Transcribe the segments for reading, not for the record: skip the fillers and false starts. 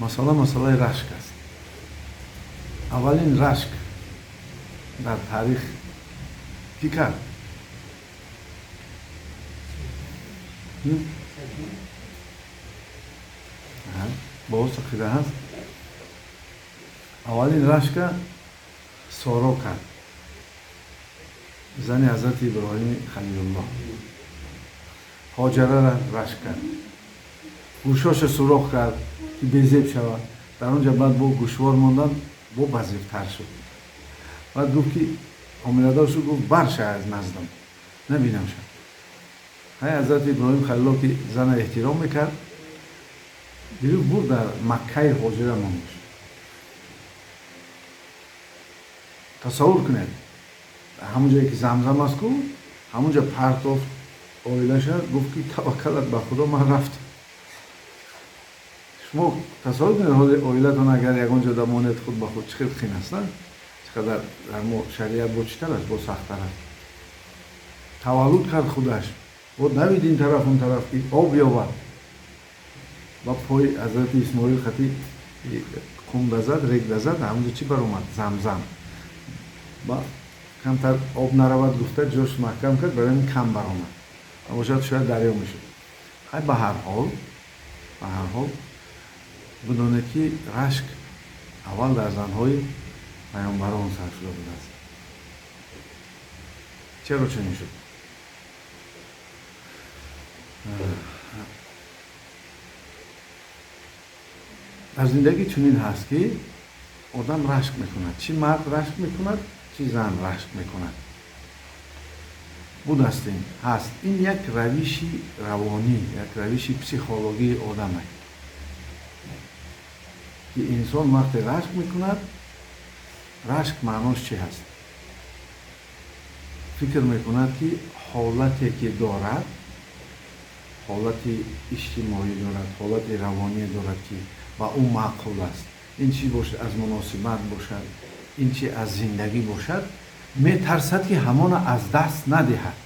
масъалаи рашк аст. Аввалин рашк дар таърих кӣ кард? боз ақида ҳаст. аввалин рашка соро кард, зани ҳазрати иброҳими халилуллоҳ. ҳоҷарара рашк кард, гӯшоша суроғ кард ки безеб шавад. дар он ҷо баъд бо гӯшвор мондан бо базифтар шуд. баъд гуфт ки ҳомиладор шуд, гуфт барша аз наздам набинам шад. ҳай ҳазрати иброҳим халилуллоҳ ки зана эҳтиром мекард, гирифт бурд дар маккаи ҳоҷира монда. тасаввур кунед, ҳамон ҷое ки замзам аст ку, ҳамон ҷо партофт оилаша, гуфт ки таваккалат ба худо, ман рафтам. шумо тасаввур кунед ҳоли оилатон агар ягон ҷо дамонед худ ба худ чӣ хел қин аст, на? Чӣ қадар дар мо шариат бо читар аст, бо сахттар аст. таваллуд кард худаш, бо навид ин тараф он тараф ки об ёбад. ба пои ҳазрати исмоил хати қумда зад, регда зад, ҳамонҷо чӣ баромад? Замзам. ба камтар об наравад гуфта ҷош маҳкам кард, барои ин кам баромад. бошад шояд дарё мешуд. ҳай ба ҳар ҳол бидонед ки рашк аввал дар занҳои паёмбарон сар шуда будааст. чаро чунин шуд? дар зиндагӣ чунин ҳаст ки одам рашк мекунад. Чӣ мард рашк мекунад, чӣ зан рашк мекунад. будастин ҳаст. Ин як равиши равонӣ, як равиши психологии одам аст ки инсон вақте рашк мекунад, рашк маънош чӣ ҳаст? фикр мекунад ки ҳолате ки дорад, ҳолати иҷтимоӣ дорад, ҳолати равоние дорад ки ба ӯ маъқул аст. ин чӣ бошад, аз муносибат бошад, ин чӣ аз зиндагӣ бошад, метарсад ки ҳамона аз даст надиҳад.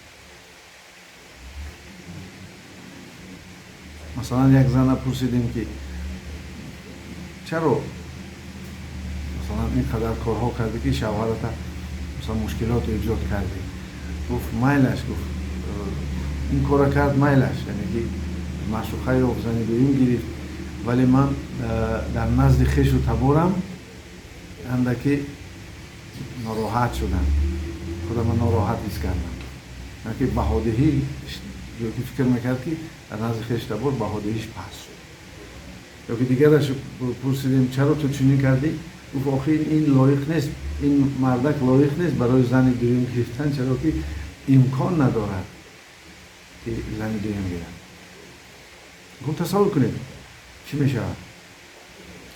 масалан як зана пурсидем ки чаро масалан ин қадар корҳо карди ки шавҳарата масалан мушкилот эҷод карди. гуфт майлаш, гуфт ин кора кард майлаш, яъне ки маъшуқа ёфт, зани дуюм гирифт, вале ман дар назди хешу таборам андаки нороҳат шудам, худамро нороҳат ҳис кардам. яки баҳодиҳӣ ки фикр мекард ки дар назди хеш табор баҳодиҳиш паст шуд. ёки дигараш пурсидем чаро ту чунин кардӣ? гуфт охир ин лоиқ нест, ин мардак лоиқ нест барои зани дуюм гирифтан, чаро ки имкон надорад ки зани дуюм гирад. гуфт тасаввур кунед чӣ мешавад?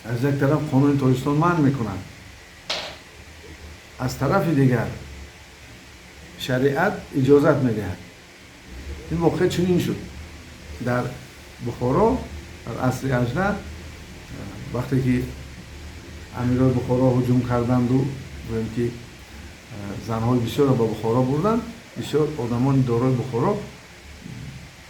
аз як тараф қонуни тоҷикистон манъ мекунад, аз тарафи дигар шариат иҷозат медиҳад. ин воқеъ чунин шуд дар бухоро дар асри ажда, вақте ки амирои бухоро ҳуҷум карданду гӯем ки занҳои бисёрро ба бухоро бурданд, бисёр одамони дорои бухоро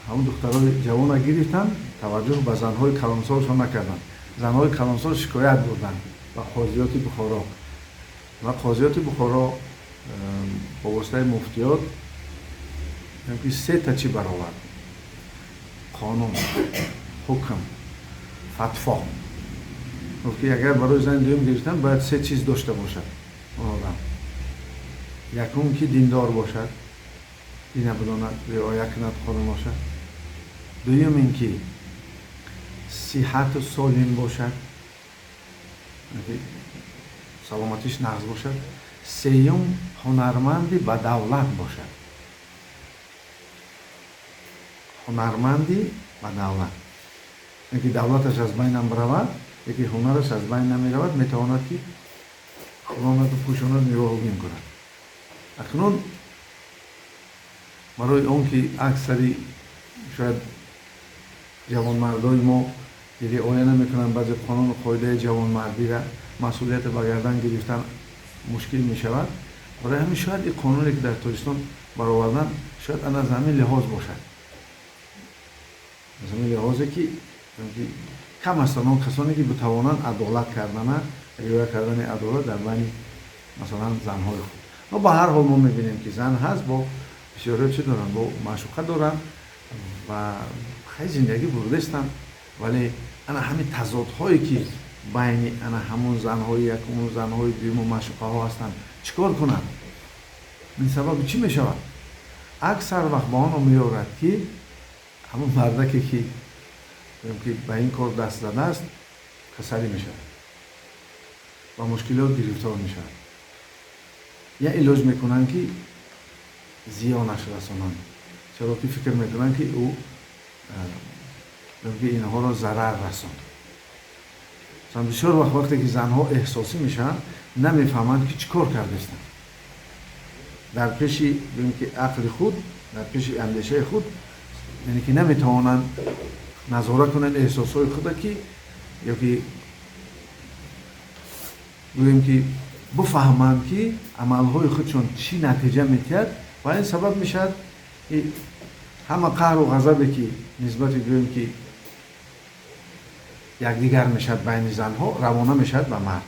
ҳамон духтарои ҷавона гирифтанд, таваҷҷӯҳ ба занҳои калонсолшон накарданд. занҳои калонсол шикоят бурданд ба қозиёти бухоро ва қозиёти бухоро бо воситаи муфтиёт сета чӣ баровард: қонун, ҳукм, фатво. гуфт ки агар барои зани дуюм гирифтан бояд се чиз дошта бошад он одам. якум ки диндор бошад, дина бидонад, риоя кунад қонуноша. дуюм ин ки сиҳату солим бошад, саломатиш нағз бошад. сеюм ҳунарманди ба давлат бошад. ҳунарманди ба давлат, яке давлаташ аз байн намеравад, яке ҳунараш аз байн намеравад, метавонад ки хӯронаду пӯшонад, нигоҳубин кунад. акнун барои он ки аксари шояд ҷавонмардои мо риоя намекунанд баъзе қонуну қоидаи ҷавонмардира, масъулияте ба гардан гирифтан мушкил мешавад. барои ҳамин шояд ин қонуне ки дар Тоҷикистон баровардан шояд аз ҳамин лиҳоз бошад, аз ҳамин лиҳозе ки کم هستند اون کسانی که بتوانند عدالت کردن رعایت کردن عدالت در بین مثلا زنهای خود. ما به هر حال ما میبینیم که زن هست با بسیاری چی دارن، با معشوقه دارن و خیلی زندگی بردستن، ولی انا همین تضادهایی که بین انا همون زنهای یکم و زنهای دوم و معشوقه ها هستن چیکار کنن؟ این سبب چی میشود؟ اکثر وقت با آن میارد که همون مردکی که به این کار دست زده است کسلی میشود و مشکلات گرفتار میشود. یا علاج میکنن که زیانش رسانند، چرا که فکر میکنن که او اینها را ضرر رساند. مثلا بسیار وقتی که زنها احساسی میشن نمیفهمند که چیکار کرده هستند. در پیش که عقل خود، در پیش اندیشه خود، یعنی که نمیتوانند نظارت کنند احساسهای خود که یا که گوییم که بفهمند که عملهای خودشون چی نتیجه میتید و این سبب میشد همه قهر و غضبی که نسبت گوییم که یکدیگر میشد بین زنها روانه میشد به مرد.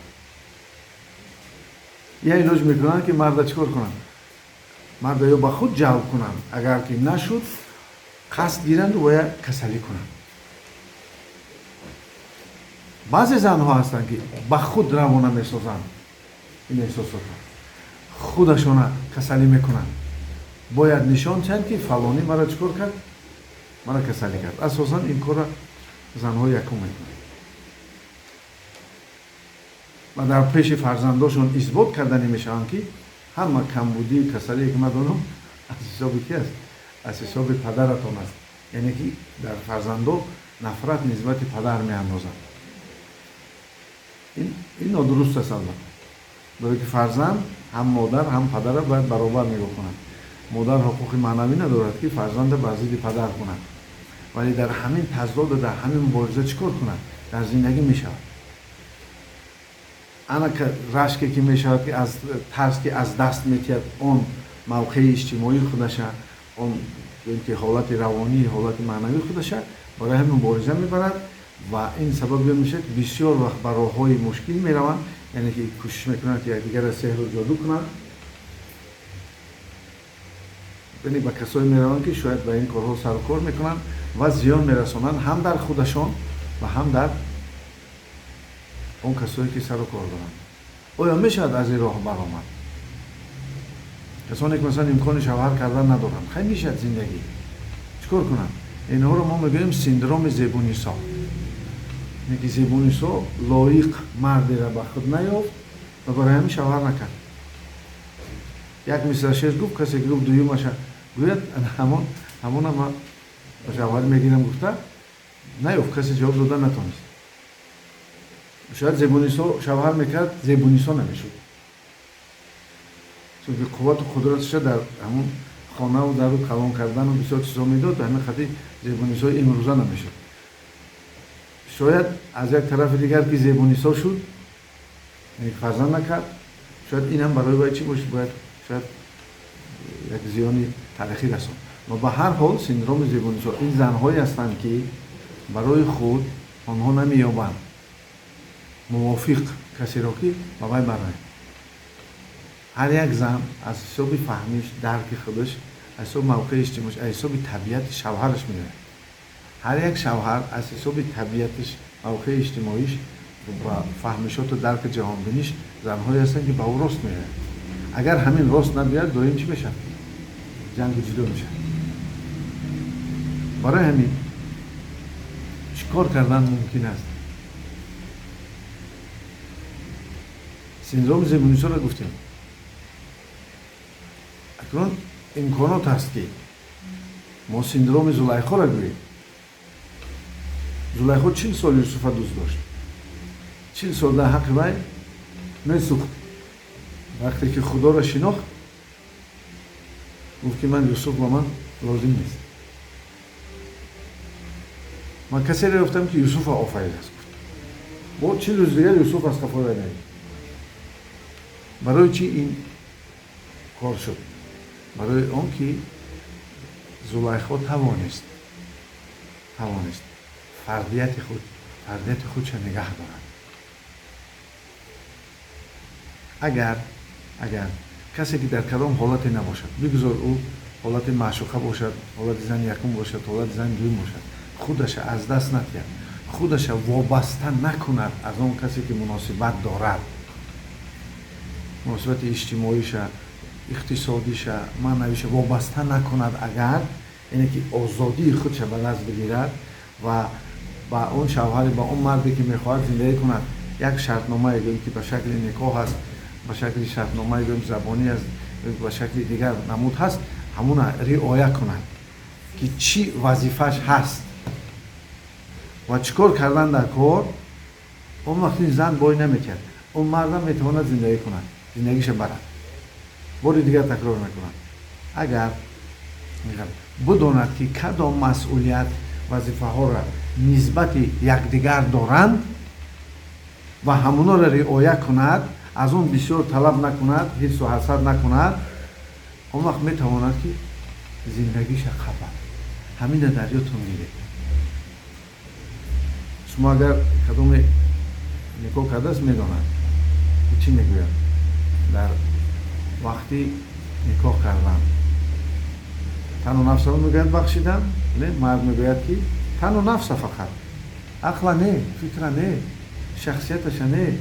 یا علاج میکنن که مرد چیکار کنن؟ مرد یا به خود جلب کنن، اگر که نشد قصد گیرند و یا کسلی کنند. بعضی زنها هستند که به خود روانه میسازند این احساسات، خودشون کسلی میکنند، باید نشان دهند که فلانی مرا چیکار کرد؟ مرا کسلی کرد. اساسا این کار زنها یکم میکنند و در پیش فرزنداشون اثبات کردنی میشن که همه کمبودی کسلی که مدونم از حساب کی است؟ از حساب پدرتان است. یعنی که در فرزندو نفرت نسبت پدر میاندازند. این نادرست است البته، برای که فرزند هم مادر هم پدر را باید برابر نگاه کنند. مادر حقوق معنوی ندارد که فرزند بر ضد پدر کند، ولی در همین تضاد و در همین مبارزه چیکار کند؟ در زندگی میشود. انا که رشکی که میشود که از ترس که از دست میتید اون موقع اجتماعی خودش، اون که حالت روانی، حالت معنوی خودش برای همین مبارزه میبرد و این سبب میشه که بسیار وقت بر راههای مشکل میروند، یعنی که کوشش میکنند که یکدیگر را سحر و جادو کنند. یعنی به کسایی میروند که شاید به این کارها سر و کار میکنند و زیان میرسانند هم در خودشان و هم در اون کسایی که سر و کار دارند. آیا میشود از این راه برآمد؟ کسانی که مثلا امکان شوهر کردن ندارند، خیلی میشد زندگی چیکار کنند؟ اینها رو ما میگوییم سندروم زیبونیسا. یعنی که زیبونیسا لایق مردی را به خود نیافت و برای همین شوهر نکرد. یک مثل شش گفت، کسی که گفت دویمش گوید همون ما به شوهر میگیرم گفته نیافت، کسی جواب دادن نتونست. شاید زیبونیسا شوهر میکرد زیبونیسا نمیشد، چون که قوت و قدرتش در همون خانه و در رو کلان کردن و بسیار چیزا میداد و همین خاطر زیبونیسا امروزه نمیشد. شاید از یک طرف دیگر که زیبونیسا شد، یعنی فرزند نکرد، شاید این هم برای باید چی باشه؟ باید شاید یک زیانی تاریخی رساند. و به هر حال سندروم زیبونیسا این زنهایی هستند که برای خود آنها نمییابند موافق کسی را که با وی برای هر یک زن از حساب فهمیش، درک خودش، از حساب موقع اجتماعیش، از حساب طبیعت شوهرش میره. هر یک شوهر از حساب طبیعتش، موقع اجتماعیش و فهمشات و درک جهان بینیش زنهایی هستن که با او راست میره. اگر همین راست نبیاد دائم چی بشه؟ جنگ جدا میشه. برای همین چیکار کردن ممکن است؟ سندروم زیبونیسا را گفتیم. اکنون امکانات هست که ما سندروم زلیخا را گوییم. زلیخا 40 سال یوسف دوست داشت. 40 سال در حق وی میسوخت. وقتی که خدا را شناخت گفت که من یوسف با من لازم نیست. من کسی را گفتم که یوسف آفرید است. با 40 روز دیگر یوسف از کفار وی نید. برای چی این کار شد؟ برای آن که زلیخا توانست فردیت خود فردیت خودش نگه دارد. اگر کسی که در کدام حالتی نباشد، بگذار او حالت معشوقه باشد، حالت زن یکم باشد، حالت زن دوم باشد، خودش از دست ندهد، خودش وابسته نکند از اون کسی که مناسبت دارد، مناسبت اجتماعیش، اقتصادیش، معنویش وابسته نکند. اگر اینه که آزادی خودش به دست بگیرد و با اون شوهر، با اون مردی که میخواهد زندگی کند، یک شرطنامه که به شکل نکاح است، به شکل شرطنامه زبانی است، به شکل دیگر نمود هست، همون رعایت کند که چی وظیفش هست و چیکار کردن در کار. اون وقتی زن بای نمیکرد، اون مردم میتواند زندگی کند، زندگیش برد، باری دیگر تکرار نکند. اگر بداند که کدام مسئولیت وظیفه ها را نسبت یکدیگر دارند و همونا را رعایت کند، از اون بسیار طلب نکند، حس و حسد نکند، اون وقت میتواند که زندگیش خبر همین دریاتون میره. شما اگر کدام نکاح کرده است میداند چی میگوید. در وقتی نکاح کردن تن و نفس رو میگوید بخشیدم، نه، مرد میگوید که تن و نفس فقط، عقل نه، فکر نه، شخصیتش نه،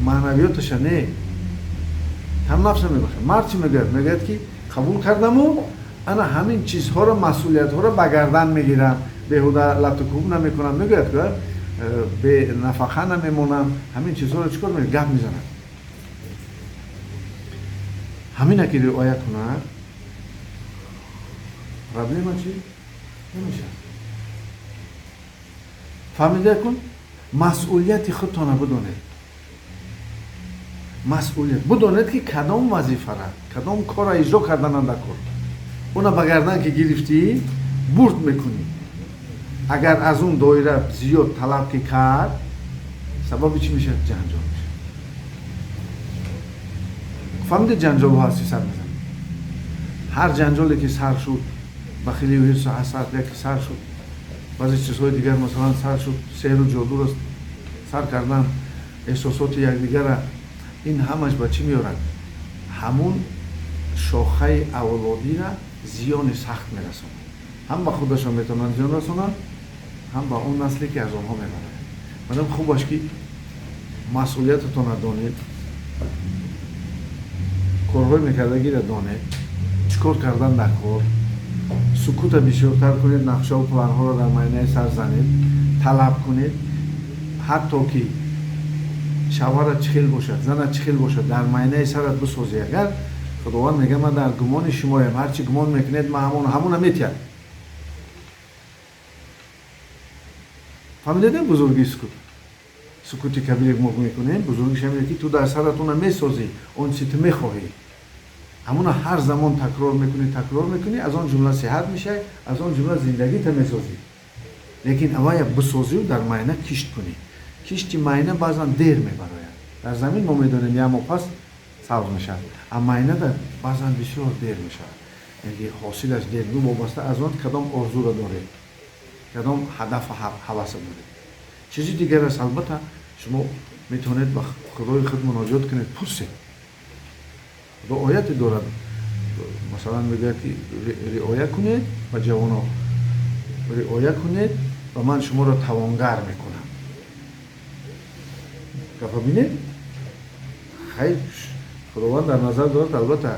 معنویاتش نه، تن و نفس میبخشه. مرد چی میگوید؟ میگوید که قبول کردم و انا همین چیزها رو، مسئولیت ها رو به گردن میگیرم، بیهوده لط و کوب نمیکنم، میگوید که به نفقه نمیمونم، همین چیزها رو چیکار میگه؟ گپ میزنم. همین که رعایت کنه، پرابلم چی؟ نمیشه. فهمیده کن؟ مسئولیت خودتان بدونید. مسئولیت بدونید که کدام وظیفه را، کدام کار را اجرا کردن در کار، اونا به گردن که گرفتی برد میکنی. اگر از اون دایره زیاد طلب که کرد، سبب چی میشه؟ جنجال میشه. فهمیده جنجال ها هستی سر میزن. هر جنجالی که سر شد، بخیلی و حس و حسد یکی سر شد، بعضی چیزهای دیگر مثلا سر شد، سحر و جادو را سر کردن، احساسات یکدیگر را، این همش به چی میارن؟ همون شاخه اولادی را زیان سخت میرسون. هم به خودشان میتونن زیان رسونن، هم به اون نسلی که از آنها میبرن. مادام خوب باش که مسئولیتتون را دانید، کارهای میکردگی را دانید، چیکار کردن در کار، سکوت بسیارتر کنید، نقشه و پلنها را در معینه سر زنید، طلب کنید. حتی که شوهر چخیل باشد، زن چخیل باشد، در معینه سرت بسازی. اگر خداوند میگه من در گمان شمایم، هرچی گمان میکنید من همون میتیم. فهمیدید بزرگی سکوتی کبیر ما میکنیم، بزرگیش همینه که تو در سرتون میسازی اون چی تو میخواهی، همون هر زمان تکرار میکنی، از آن جمله صحت میشه، از آن جمله زندگی تا میسازی. لیکن اوای بسازی و در معینه کشت کنی. کشتی معینه بعضا دیر میبره. در زمین ما میدونیم یا پس سبز میشه، اما معینه در بعضا بسیار دیر میشه. یعنی حاصلش دیر بود وابسته از آن کدام آرزو را داره، کدام هدف حواس داره. چیزی دیگر است. البته شما میتونید با خدای خود مناجات کنید، پرسید. خدا آیت دارد، مثلا میگه که رعایت کنید و جوانا رعایت کنید و من شما را توانگر میکنم. که ببینید خیلی خداوند در نظر دارد، البته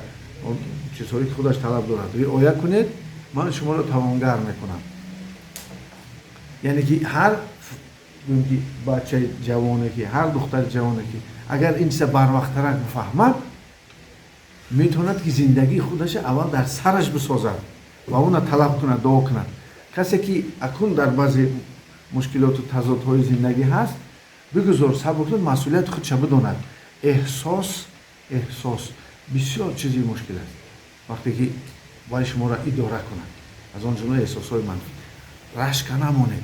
اون چیزهایی که خودش طلب دارد، رعایت کنید من شما را توانگر میکنم. یعنی که هر بچه جوانه که، هر دختر جوانه که اگر این سه بر وقت ترک بفهمد، میتوند که زندگی خودش اول در سرش بسازد و اون طلب کند، دعا کند. کسی که اکنون در بعضی مشکلات و تضادهای زندگی هست، بگذار صبر کن، مسئولیت خودش بداند. احساس بسیار چیزی مشکل است. وقتی که باید شما را اداره کند، از آن جمله احساسهای منفی، رشک نمانید،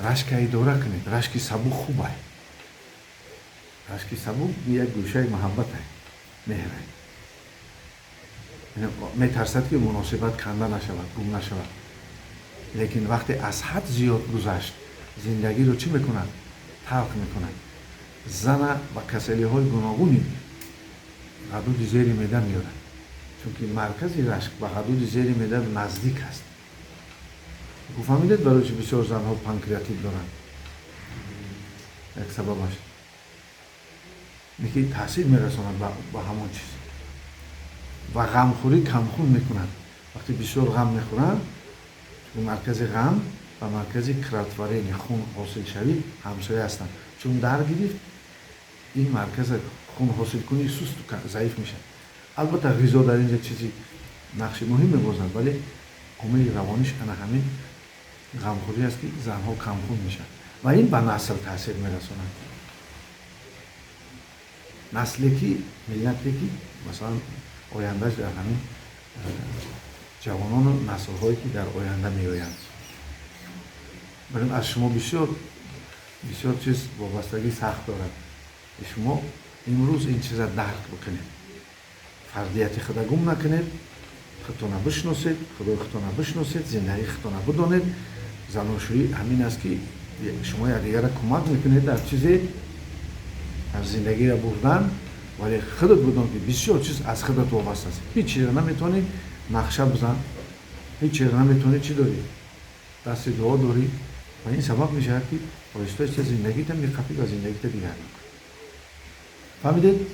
رشک اداره کنید. رشک صبور خوبه، رشک صبور یک گوشه محبت ہے، مهر ہے. میترسد که مناسبت کنده نشود، گم نشود. لیکن وقتی از حد زیاد گذشت زندگی رو چی میکنند؟ تلخ میکنند. زن و کسلی های گوناگونی حدود زیر معده میارند، چون که مرکز رشک به حدود زیر معده نزدیک است. فهمیدید برای چی بسیار زنها پانکریاتیت دارند؟ یک سببش اینکه تاثیر میرساند به همون چیز. و غمخوری کمخون میکنند. وقتی بسیار غم میخورند، مرکز غم و مرکز کراتورین خون حاصل شوی همسایه هستند. چون در گرفت این مرکز خون حاصل کنی سست و ضعیف میشه. البته غذا در اینجا چیزی نقش مهم می‌بازد، ولی عامل روانیش انا همین غمخوری است که زنها کمخون میشن و این به نسل تاثیر میرساند. نسلی که ملتی که مثلا آیندهش در همین جوانان و نسل‌هایی که در آینده میآیند. بریم از شما بسیار چیز وابستگی سخت دارد. شما امروز این چیز را درک بکنید. فردیت خود گم نکنید، خودتان بشناسید، خدای خودتان بشناسید، زندگی خودتان بدانید. زناشویی همین است که شما یکدیگر را کمک میکنید در چیزی از زندگی را بردن، ولی خودت بدان که بسیار چیز از خودت وابسته است. هیچ چیز را نمیتونی نقشه بزن، هیچ چیز را نمیتونی چی داری؟ دست دعا داری و این سبب میشه که آیسته زندگیت میخفی و زندگیت دیگر. فهمیدید؟